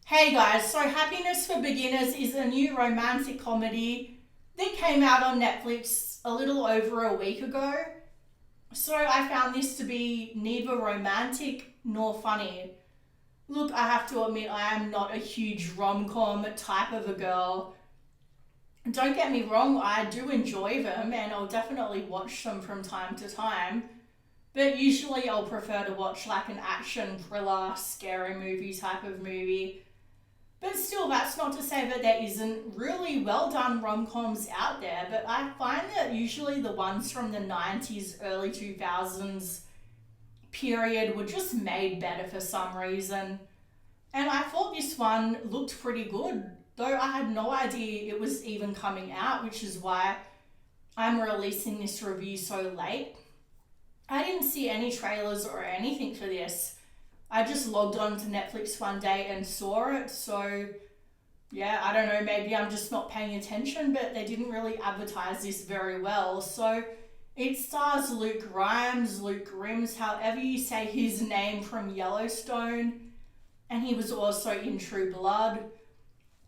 Hey guys, so Happiness for Beginners is a new romantic comedy that came out on Netflix a little over a week ago. So I found this to be neither romantic nor funny. Look, I have to admit, I am not a huge rom-com type of a girl. Don't get me wrong, I do enjoy them and I'll definitely watch them from time to time. But usually I'll prefer to watch like an action thriller, scary movie type of movie. But still, that's not to say that there isn't really well done rom coms out there. But I find that usually the ones from the 90s, early 2000s period were just made better for some reason. And I thought this one looked pretty good, though I had no idea it was even coming out, which is why I'm releasing this review so late. I didn't see any trailers or anything for this. I just logged on to Netflix one day and saw it. So, yeah, I don't know, maybe I'm just not paying attention, but they didn't really advertise this very well. So, it stars Luke Grimes, however you say his name, from Yellowstone. And he was also in True Blood.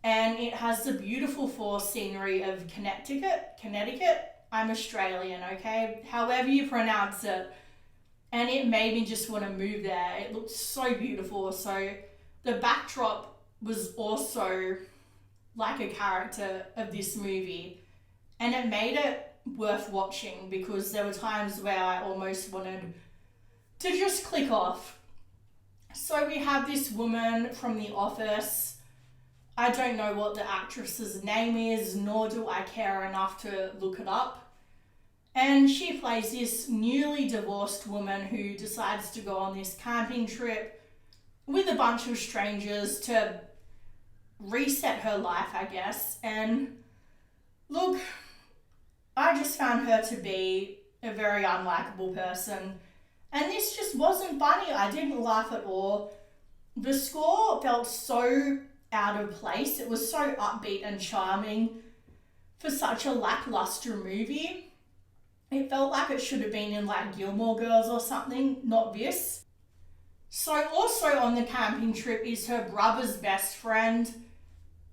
And it has the beautiful forest scenery of Connecticut. I'm Australian, okay? However you pronounce it. And it made me just want to move there. It looked so beautiful. So the backdrop was also like a character of this movie. And it made it worth watching because there were times where I almost wanted to just click off. So we have this woman from The Office. I don't know what the actress's name is, nor do I care enough to look it up. And she plays this newly divorced woman who decides to go on this camping trip with a bunch of strangers to reset her life, I guess. And look, I just found her to be a very unlikable person. And this just wasn't funny. I didn't laugh at all. The score felt so out of place. It was so upbeat and charming for such a lackluster movie. It felt like it should have been in like Gilmore Girls or something, not this. So also on the camping trip is her brother's best friend,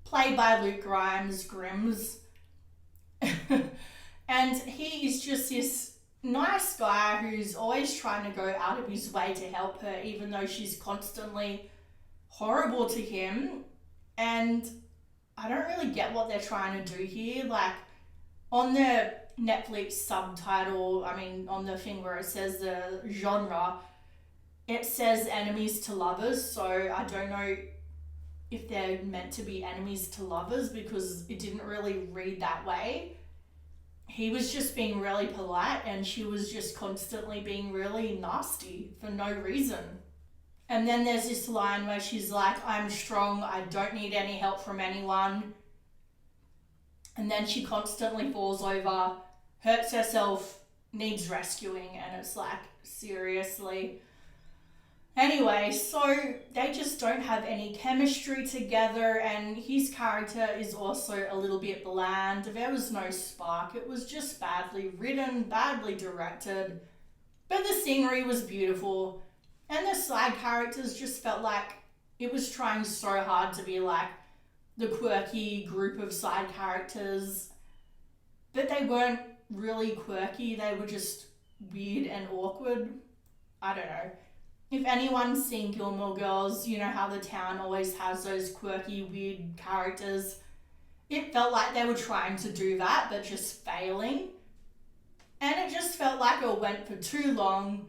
played by Luke Grimes. And he is just this nice guy who's always trying to go out of his way to help her, even though she's constantly horrible to him. And I don't really get what they're trying to do here. Like, on the Netflix subtitle, on the thing where it says the genre, it says enemies to lovers. So I don't know if they're meant to be enemies to lovers because it didn't really read that way. He was just being really polite and she was just constantly being really nasty for no reason. And then there's this line where she's like, I'm strong, I don't need any help from anyone. And then she constantly falls over, hurts herself, needs rescuing, and it's like, seriously. Anyway, so they just don't have any chemistry together, and his character is also a little bit bland. There was no spark. It was just badly written, badly directed. But the scenery was beautiful, and the side characters just felt like it was trying so hard to be like the quirky group of side characters, but they weren't really quirky. They were just weird and awkward. I don't know. If anyone's seen Gilmore Girls, you know how the town always has those quirky, weird characters. It felt like they were trying to do that, but just failing. And it just felt like it went for too long.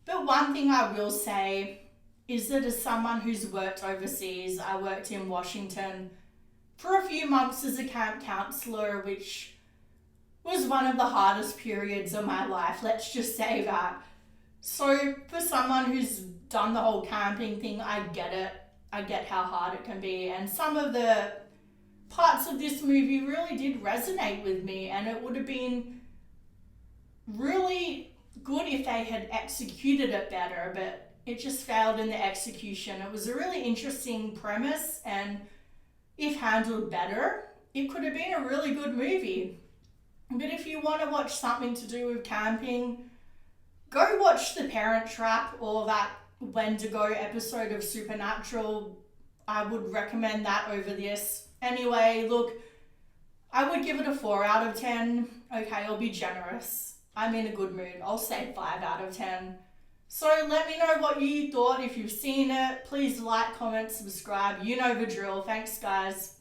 But one thing I will say is that as someone who's worked overseas, I worked in Washington for a few months as a camp counselor, which was one of the hardest periods of my life, let's just say that. So for someone who's done the whole camping thing, I get it. I get how hard it can be. And some of the parts of this movie really did resonate with me, and it would have been really good if they had executed it better, but it just failed in the execution. It was a really interesting premise, and if handled better, it could have been a really good movie. But if you want to watch something to do with camping, go watch The Parent Trap or that Wendigo episode of Supernatural. I would recommend that over this. Anyway, look, I would give it a 4 out of 10. Okay, I'll be generous. I'm in a good mood. I'll say 5 out of 10. So let me know what you thought if you've seen it. Please like, comment, subscribe. You know the drill. Thanks, guys.